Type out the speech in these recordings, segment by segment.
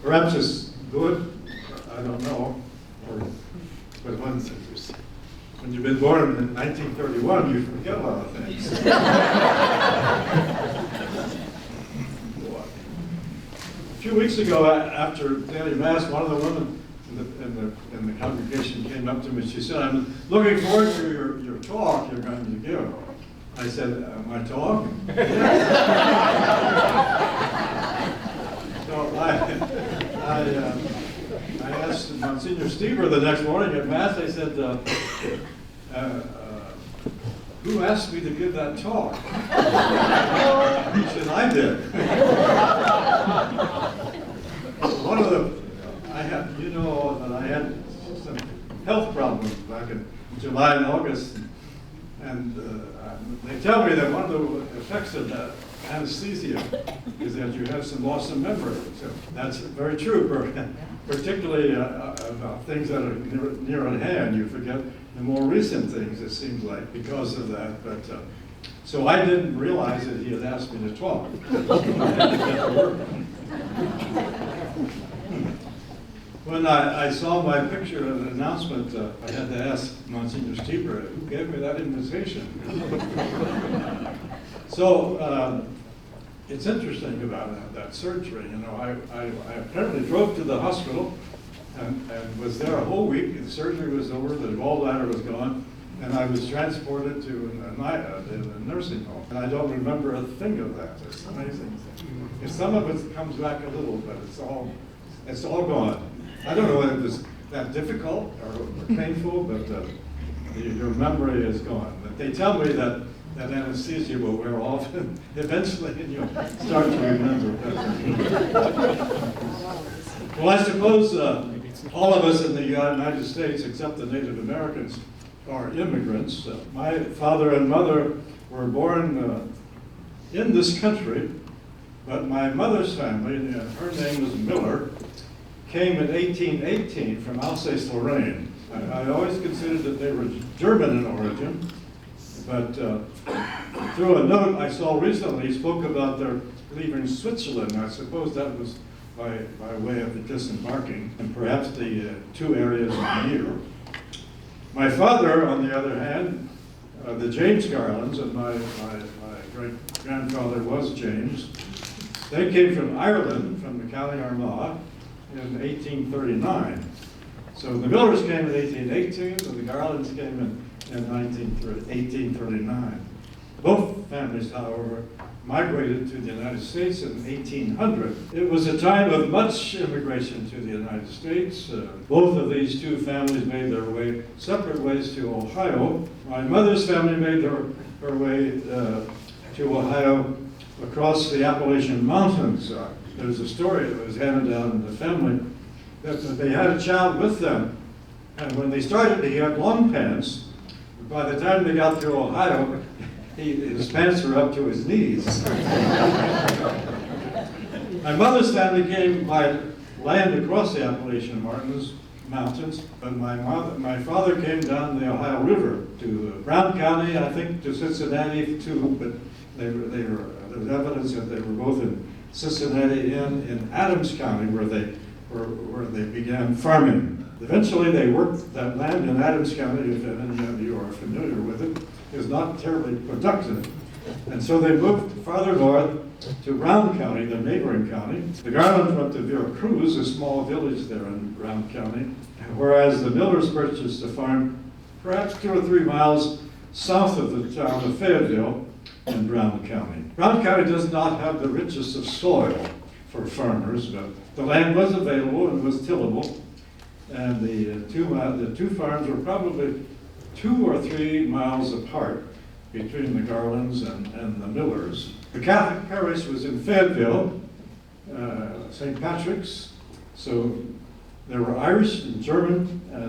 Perhaps it's good, I don't know. But when you've been born in 1931, you forget a lot of things. A few weeks ago, after daily mass, one of the women in the congregation came up to me. She said, "I'm looking forward to your talk you're going to give." I said, "My talk?" So I asked Monsignor Stieber the next morning at mass. I said, "Who asked me to give that talk?" He said, "I did." One of the, I had some health problems back in July and August, and they tell me that one of the effects of that anesthesia is that you have some loss of memory. So that's very true, particularly about things that are near at hand. You forget the more recent things, it seems like, because of that. But so I didn't realize that he had asked me to talk. When I saw my picture of the announcement, I had to ask Monsignor Stieber, who gave me that invitation? So it's interesting about that surgery. You know, I apparently drove to the hospital and was there a whole week. The surgery was over, the gallbladder was gone, and I was transported to a nursing home. And I don't remember a thing of that. It's amazing. Some of it comes back a little, but it's all gone. I don't know whether it was that difficult or painful, but your memory is gone. But they tell me that anesthesia will wear off eventually, and you'll start to remember. Well, I suppose all of us in the United States, except the Native Americans, are immigrants. My father and mother were born in this country, but my mother's family, her name was Miller, came in 1818 from Alsace-Lorraine. I always considered that they were German in origin, but through a note I saw recently, spoke about their leaving Switzerland. I suppose that was by way of the disembarking, and perhaps the two areas near. My father, on the other hand, the James Garlands, and my great-grandfather was James, they came from Ireland, from the County Armagh, in 1839. So the Millers came in 1818, and the Garlands came in 1839. Both families, however, migrated to the United States in 1800. It was a time of much immigration to the United States. Both of these two families made their way separate ways to Ohio. My mother's family made her way to Ohio across the Appalachian Mountains. There's a story that was handed down in the family that they had a child with them, and when they started, he had long pants. By the time they got to Ohio, his pants were up to his knees. My mother's family came by land across the Appalachian Mountains, but my father came down the Ohio River to Brown County, I think to Cincinnati too, but there's evidence that they were both in Cincinnati and in Adams County where they began farming. Eventually they worked that land in Adams County, if any of you are familiar with it, is not terribly productive. And so they moved farther north to Brown County, the neighboring county. The Garlands went to Veracruz, a small village there in Brown County, whereas the Millers purchased a farm perhaps 2 or 3 miles south of the town of Fayetteville in Brown County. Brown County does not have the richest of soil for farmers, but the land was available and was tillable, and the two farms were probably 2 or 3 miles apart between the Garlands and the Millers. The Catholic parish was in Fayetteville, St. Patrick's, so there were Irish and German and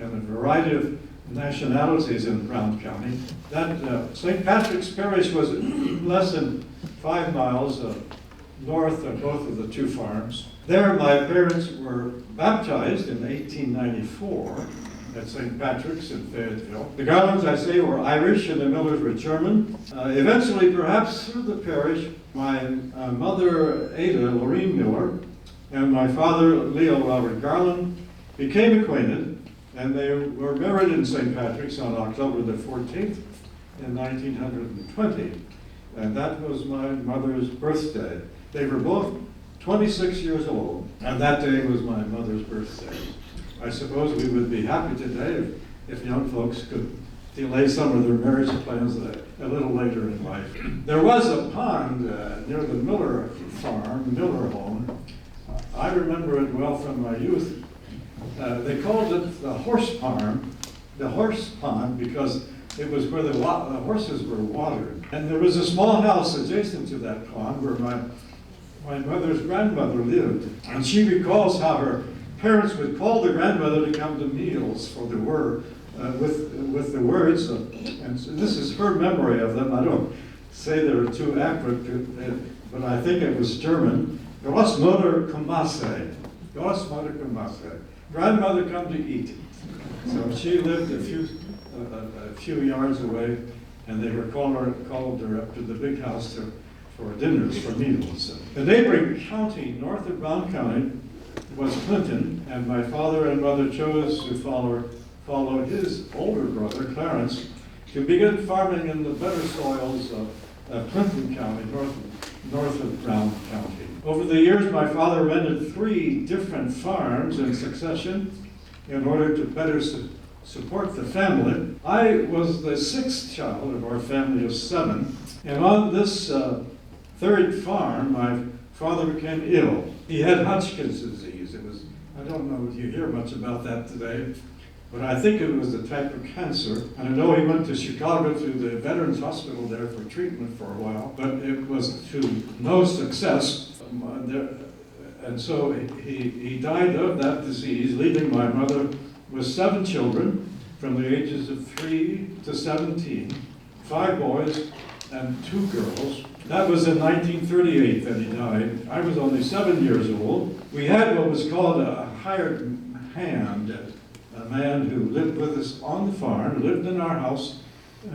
a variety of nationalities in Brown County. That St. Patrick's parish was less than 5 miles north of both of the two farms. There my parents were baptized in 1894 at St. Patrick's in Fayetteville. The Garlands, I say, were Irish and the Millers were German. Eventually, perhaps through the parish, my mother, Ada Lorraine Miller, and my father, Leo Robert Garland, became acquainted, and they were married in St. Patrick's on October the 14th in 1920, and that was my mother's birthday. They were both 26 years old, and that day was my mother's birthday. I suppose we would be happy today if young folks could delay some of their marriage plans a little later in life. There was a pond near the Miller farm, Miller home. I remember it well from my youth. They called it the horse pond because it was where the horses were watered. And there was a small house adjacent to that pond where my mother's grandmother lived. And she recalls how her parents would call the grandmother to come to meals for the word, with the words, and so this is her memory of them. I don't say they're too accurate, but I think it was German. Großmutter Kommase. Großmutter Kommase. Grandmother, come to eat. So she lived a few yards away, and they were called her up to the big house for dinners, for meals. The neighboring county north of Brown County was Clinton, and my father and mother chose to follow his older brother, Clarence, to begin farming in the better soils of Clinton County, north of Brown County. Over the years, my father rented 3 different farms in succession in order to better support the family. I was the 6th child of our family of 7, and on this 3rd farm, my father became ill. He had Hodgkin's disease. I don't know if you hear much about that today, but I think it was a type of cancer. And I know he went to Chicago to the Veterans Hospital there for treatment for a while, but it was to no success. And so he died of that disease, leaving my mother with 7 children from the ages of 3 to 17, 5 boys and 2 girls. That was in 1938 that he died. I was only 7 years old. We had what was called a hired hand, a man who lived with us on the farm, lived in our house,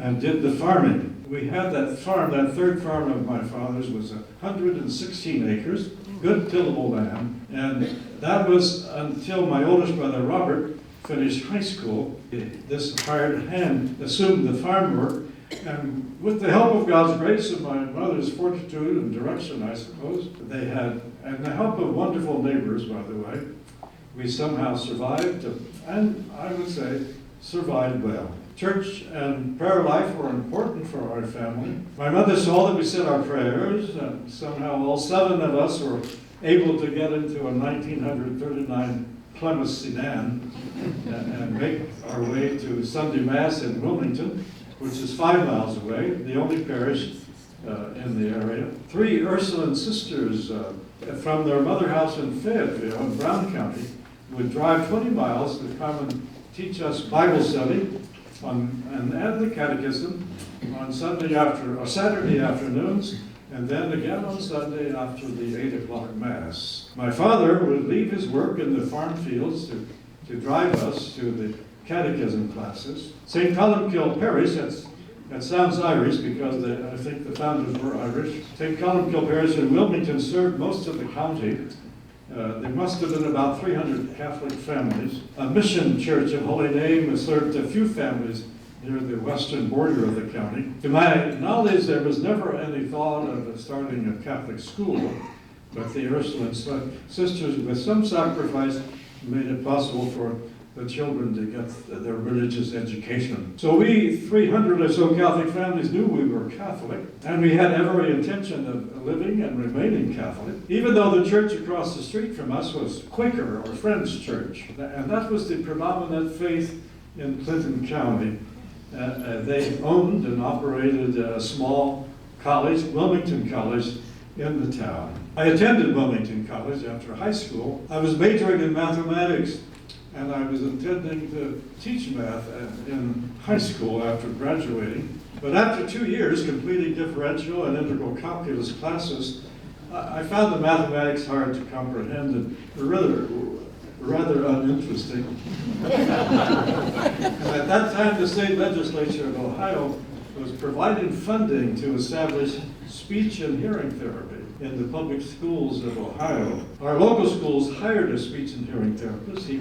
and did the farming. We had that farm, that 3rd farm of my father's was 116 acres, good tillable land, and that was until my oldest brother Robert finished high school. This hired hand assumed the farm work, and with the help of God's grace and my mother's fortitude and direction, I suppose, they had, and the help of wonderful neighbors, by the way, we somehow survived, and I would say survived well. Church and prayer life were important for our family. My mother saw that we said our prayers, and somehow all 7 of us were able to get into a 1939 Plymouth sedan and make our way to Sunday Mass in Wilmington, which is 5 miles away, the only parish in the area. 3 Ursuline sisters from their mother house in Fayetteville in Brown County would drive 20 miles to come and teach us Bible study and the catechism on Saturday afternoons, and then again on Sunday after the 8 o'clock Mass. My father would leave his work in the farm fields to drive us to the catechism classes. St. Columkill Parish, that sounds Irish because I think the founders were Irish. St. Columkill Parish in Wilmington served most of the county. There must have been about 300 Catholic families. A mission church of Holy Name served a few families near the western border of the county. To my knowledge, there was never any thought of starting a Catholic school, but the Ursuline sisters, with some sacrifice, made it possible for the children to get their religious education. So we 300 or so Catholic families knew we were Catholic, and we had every intention of living and remaining Catholic, even though the church across the street from us was Quaker or Friends Church, and that was the predominant faith in Clinton County. They owned and operated a small college, Wilmington College, in the town. I attended Wilmington College after high school. I was majoring in mathematics, and I was intending to teach math in high school after graduating. But after 2 years completing differential and integral calculus classes, I found the mathematics hard to comprehend and rather uninteresting. And at that time, the state legislature of Ohio was providing funding to establish speech and hearing therapy. in the public schools of Ohio. Our local schools hired a speech and hearing therapist. He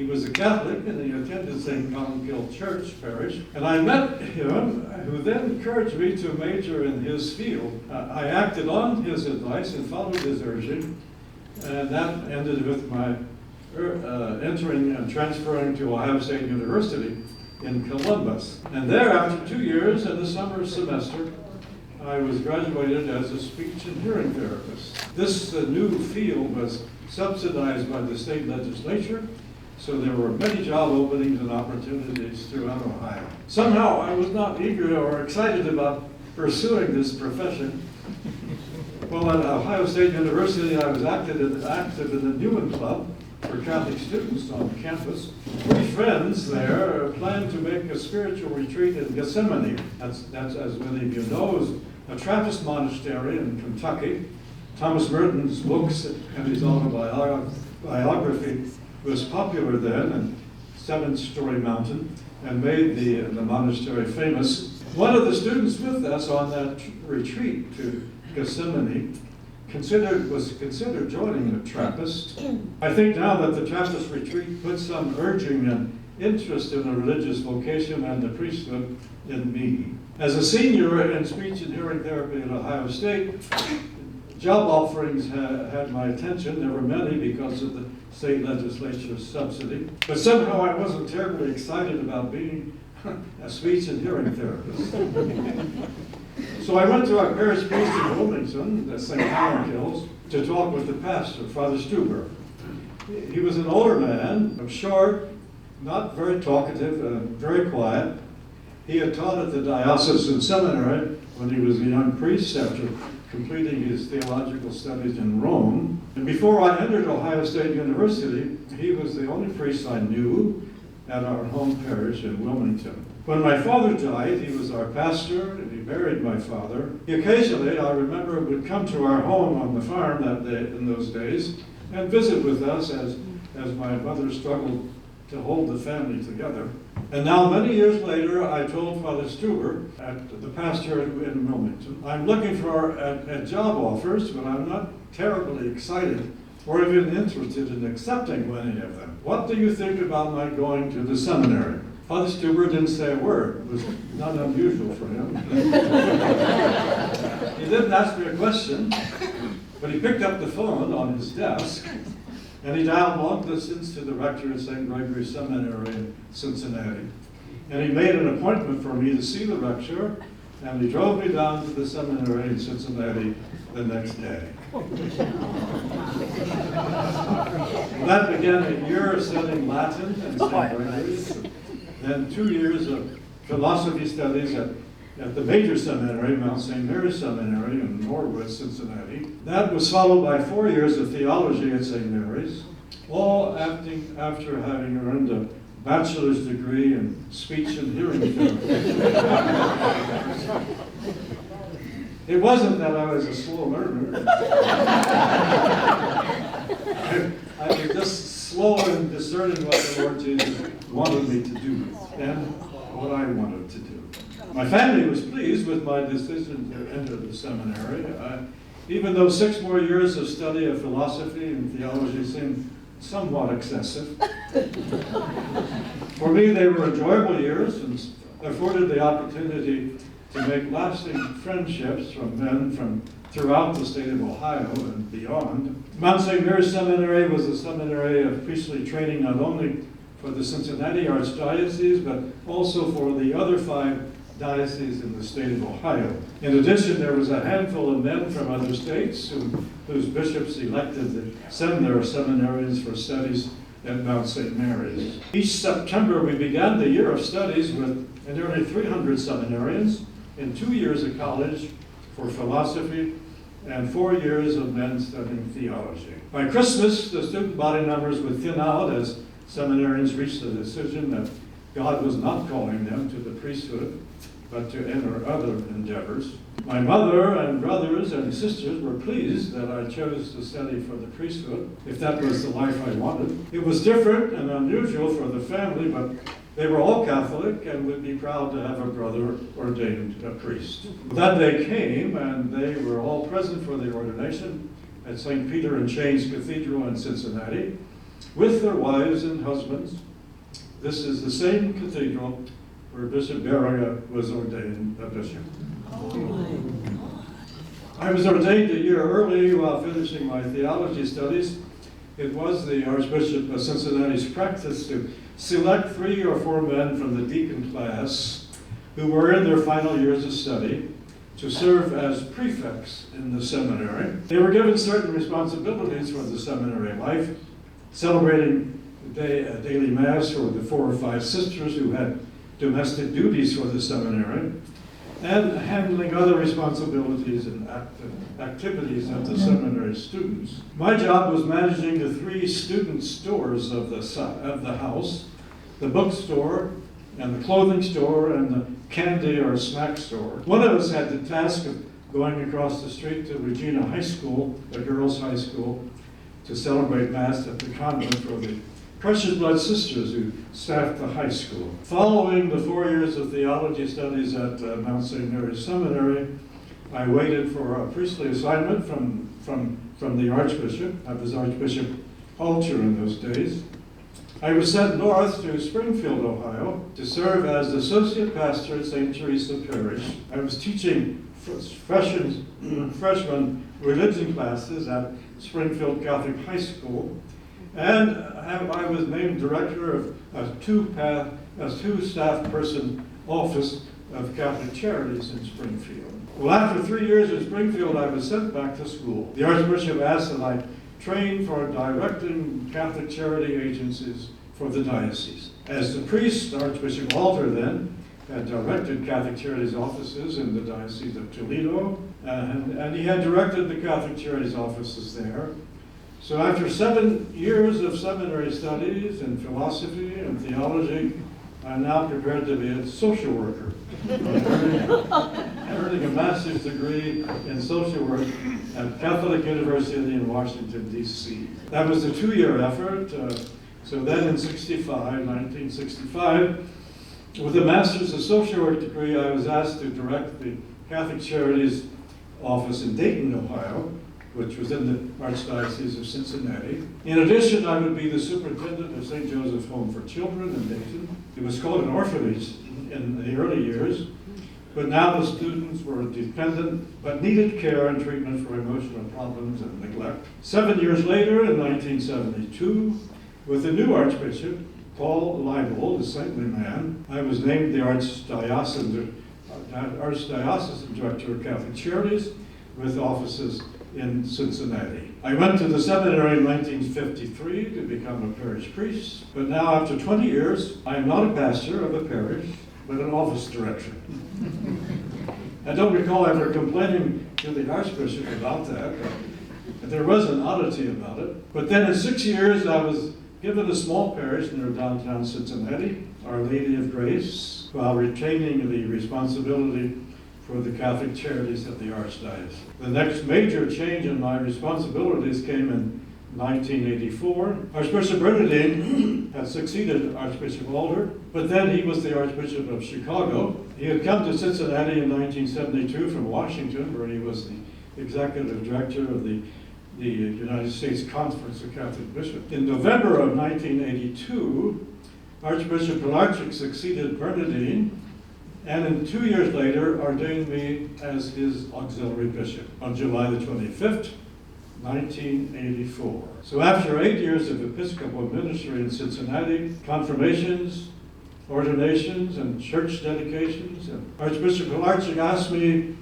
was a Catholic, and he attended St. Columkill Church Parish. And I met him, who then encouraged me to major in his field. I acted on his advice and followed his urging, and that ended with my entering and transferring to Ohio State University in Columbus. And there, after 2 years in the summer semester, I was graduated as a speech and hearing therapist. This new field was subsidized by the state legislature, so there were many job openings and opportunities throughout Ohio. Somehow I was not eager or excited about pursuing this profession. Well, at Ohio State University, I was active in the Newman Club for Catholic students on campus. 3 friends there planned to make a spiritual retreat in Gethsemane. That's as many of you know, is a Trappist monastery in Kentucky. Thomas Merton's books and his autobiography was popular then, and 7-story mountain, and made the monastery famous. One of the students with us on that retreat to Gethsemane was considered joining the Trappist. I think now that the Trappist retreat put some urging and interest in a religious vocation and the priesthood in me. As a senior in speech and hearing therapy at Ohio State, job offerings had my attention. There were many because of the state legislature's subsidy. But somehow I wasn't terribly excited about being a speech and hearing therapist. So I went to our parish priest in Wilmington, the St. Columkills, to talk with the pastor, Father Stuber. He was an older man, short, not very talkative, very quiet. He had taught at the diocesan seminary when he was a young priest after completing his theological studies in Rome. And before I entered Ohio State University, he was the only priest I knew at our home parish in Wilmington. When my father died, he was our pastor, and he buried my father. He occasionally, I remember, would come to our home on the farm that day, in those days, and visit with us as my mother struggled to hold the family together. And now, many years later, I told Father Stuber, at the pastor in Wilmington, I'm looking for job offers, but I'm not terribly excited or even interested in accepting any of them. What do you think about my going to the seminary? Father Stuber didn't say a word. It was not unusual for him. He didn't ask me a question, but he picked up the phone on his desk, and he dialed long distance to the rector at St. Gregory's Seminary in Cincinnati. And he made an appointment for me to see the rector, and he drove me down to the seminary in Cincinnati the next day. That began a year of studying Latin and St. Gregory's, then 2 years of philosophy studies at the major seminary, Mount St. Mary's Seminary in Norwood, Cincinnati. That was followed by 4 years of theology at St. Mary's, all after having earned a bachelor's degree in speech and hearing therapy. It wasn't that I was a slow learner. I was just slow in discerning what the Lord Jesus wanted me to do and what I wanted to do. My family was pleased with my decision to enter the seminary, even though 6 more years of study of philosophy and theology seemed somewhat excessive. For me, they were enjoyable years and afforded the opportunity to make lasting friendships from men from throughout the state of Ohio and beyond. Mount St. Mary's Seminary was a seminary of priestly training not only for the Cincinnati Archdiocese, but also for the other 5 dioceses in the state of Ohio. In addition, there was a handful of men from other states whose bishops elected to send their seminarians for studies at Mount St. Mary's. Each September, we began the year of studies with nearly 300 seminarians in 2 years of college for philosophy and 4 years of men studying theology. By Christmas, the student body numbers would thin out as seminarians reached the decision that God was not calling them to the priesthood, but to enter other endeavors. My mother and brothers and sisters were pleased that I chose to study for the priesthood, if that was the life I wanted. It was different and unusual for the family, but They were all Catholic and would be proud to have a brother ordained a priest. That day came, and they were all present for the ordination at St. Peter and James Cathedral in Cincinnati, with their wives and husbands. This is the same cathedral where Bishop Garland was ordained a bishop. I was ordained a year early while finishing my theology studies. It was the Archbishop of Cincinnati's practice to select 3 or 4 men from the deacon class who were in their final years of study to serve as prefects in the seminary. They were given certain responsibilities for the seminary life, celebrating the daily mass for the 4 or 5 sisters who had domestic duties for the seminary, and handling other responsibilities and activities of the seminary students. My job was managing the 3 student stores of the house, the bookstore, and the clothing store, and the candy or snack store. One of us had the task of going across the street to Regina High School, a girls' high school, to celebrate Mass at the convent for the Precious Blood Sisters who staffed the high school. Following the 4 years of theology studies at Mount St. Mary's Seminary, I waited for a priestly assignment from the Archbishop. I was Archbishop Alter in those days. I was sent north to Springfield, Ohio, to serve as associate pastor at St. Teresa Parish. I was teaching freshman religion classes at Springfield Catholic High School, and I was named director of a 2-staff person office of Catholic Charities in Springfield. Well, after 3 years in Springfield, I was sent back to school. The Archbishop asked that I train for directing Catholic charity agencies for the diocese. As the priest, Archbishop Alter then had directed Catholic Charities offices in the Diocese of Toledo, and he had directed the Catholic Charities offices there. So after 7 years of seminary studies in philosophy and theology, I'm now prepared to be a social worker, earning a master's degree in social work at Catholic University in Washington, D.C. That was a 2-year effort. So then in 1965, with a master's of social work degree, I was asked to direct the Catholic Charities office in Dayton, Ohio, which was in the Archdiocese of Cincinnati. In addition, I would be the superintendent of St. Joseph's Home for Children in Dayton. It was called an orphanage in the early years, but now the students were dependent but needed care and treatment for emotional problems and neglect. 7 years later, in 1972, with the new Archbishop, Paul Leibold, a saintly man, I was named the Archdiocesan Director of Catholic Charities with offices in Cincinnati. I went to the seminary in 1953 to become a parish priest, but now after 20 years, I am not a pastor of a parish, but an office director. I don't recall ever complaining to the Archbishop about that, but there was an oddity about it. But then in 6 years, I was given a small parish near downtown Cincinnati, Our Lady of Grace, while retaining the responsibility for the Catholic Charities of the Archdiocese. The next major change in my responsibilities came in 1984. Archbishop Bernardine had succeeded Archbishop Alter, but then he was the Archbishop of Chicago. He had come to Cincinnati in 1972 from Washington, where he was the executive director of the United States Conference of Catholic Bishops. In November of 1982, Archbishop Pilarczyk succeeded Bernardine, and in 2 years later ordained me as his auxiliary bishop on July the 25th, 1984. So after 8 years of episcopal ministry in Cincinnati, confirmations, ordinations, and church dedications, Archbishop Pilarczyk asked me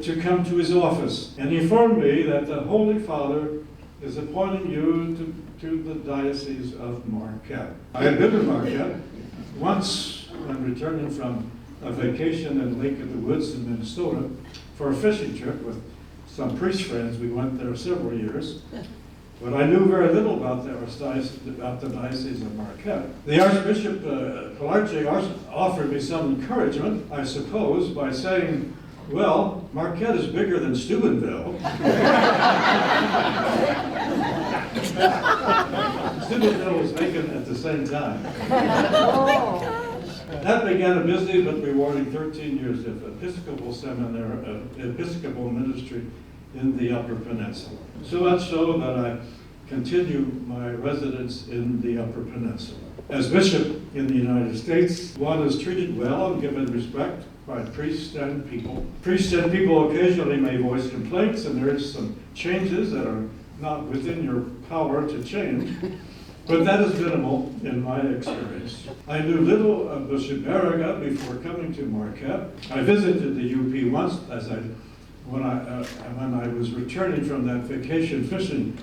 to come to his office, and he informed me that the Holy Father is appointing you to the Diocese of Marquette. I had been in Marquette once when returning from a vacation in Lake of the Woods in Minnesota for a fishing trip with some priest friends. We went there several years, but I knew very little about the Diocese of Marquette. The Archbishop Pilarczyk offered me some encouragement, I suppose, by saying, well, Marquette is bigger than Steubenville. Steubenville was vacant at the same time. That began a busy but rewarding 13 years of Episcopal seminary, Episcopal ministry in the Upper Peninsula. So much so that I continue my residence in the Upper Peninsula. As bishop in the United States, one is treated well and given respect by priests and people. Priests and people occasionally may voice complaints and urge some changes that are not within your power to change, but that is minimal in my experience. I knew little of Bishop Barriga before coming to Marquette. I visited the UP once when I was returning from that vacation fishing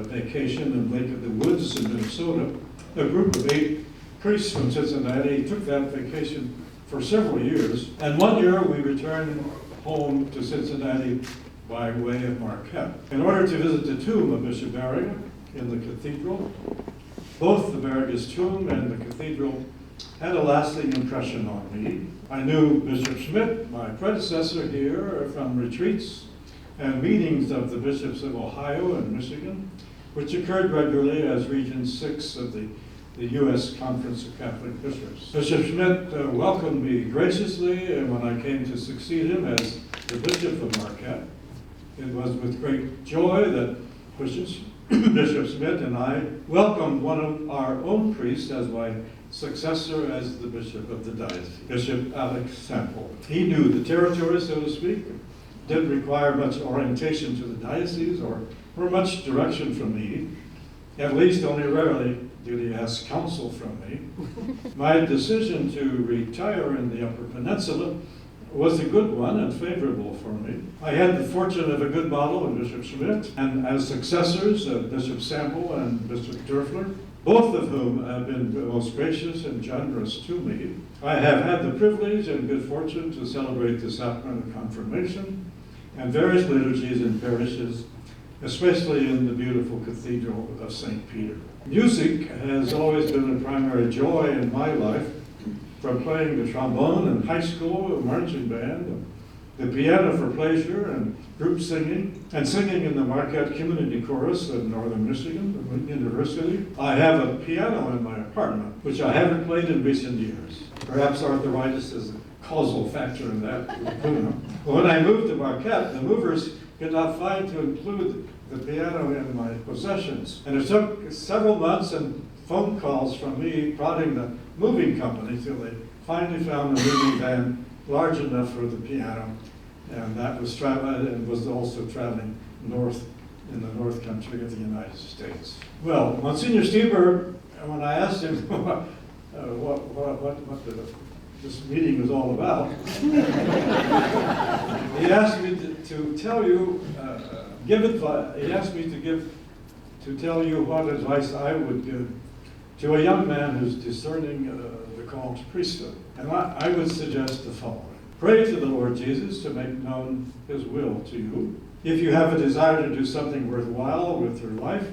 vacation in Lake of the Woods in Minnesota. A group of 8 priests from Cincinnati took that vacation for several years, and one year we returned home to Cincinnati by way of Marquette in order to visit the tomb of Bishop Barriga in the cathedral. Both the Barriga's tomb and the cathedral had a lasting impression on me. I knew Bishop Schmidt, my predecessor here, from retreats and meetings of the bishops of Ohio and Michigan, which occurred regularly as Region 6 of the U.S. Conference of Catholic Bishops. Bishop Schmidt welcomed me graciously when I came to succeed him as the Bishop of Marquette. It was with great joy that Bishop Schmidt and I welcomed one of our own priests as my successor as the bishop of the diocese, Bishop Alex Sample. He knew the territory, so to speak, didn't require much orientation to the diocese or much direction from me. At least only rarely did he ask counsel from me. My decision to retire in the Upper Peninsula was a good one and favorable for me. I had the fortune of a good model in Bishop Schmidt, and as successors of Bishop Sample and Bishop Dörfler, both of whom have been most gracious and generous to me. I have had the privilege and good fortune to celebrate the sacrament of confirmation and various liturgies in parishes, especially in the beautiful Cathedral of St. Peter. Music has always been a primary joy in my life, from playing the trombone in high school, a marching band, the piano for pleasure and group singing, and singing in the Marquette Community Chorus of Northern Michigan University. I have a piano in my apartment, which I haven't played in recent years. Perhaps arthritis is a causal factor in that. When I moved to Marquette, the movers could not find to include the piano in my possessions. And it took several months and phone calls from me prodding the moving company till they finally found a moving van large enough for the piano. And that was also traveling north in the North Country of the United States. Well, Monsignor Stieber, when I asked him what this meeting was all about, he asked me to tell you, to tell you what advice I would give to a young man who's discerning the call to priesthood. And I would suggest the following. Pray to the Lord Jesus to make known his will to you. If you have a desire to do something worthwhile with your life,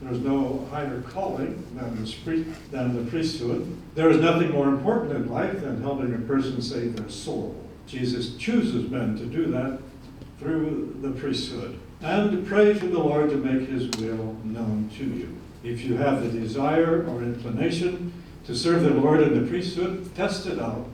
there's no higher calling than the priesthood. There is nothing more important in life than helping a person save their soul. Jesus chooses men to do that through the priesthood. And pray to the Lord to make his will known to you. If you have the desire or inclination to serve the Lord in the priesthood, test it out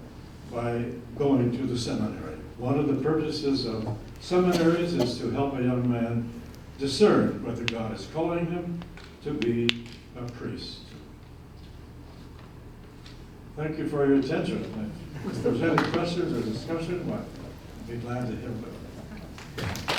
by going to the seminary. One of the purposes of seminaries is to help a young man discern whether God is calling him to be a priest. Thank you for your attention. If there's any questions or discussion, I'd be glad to hear them.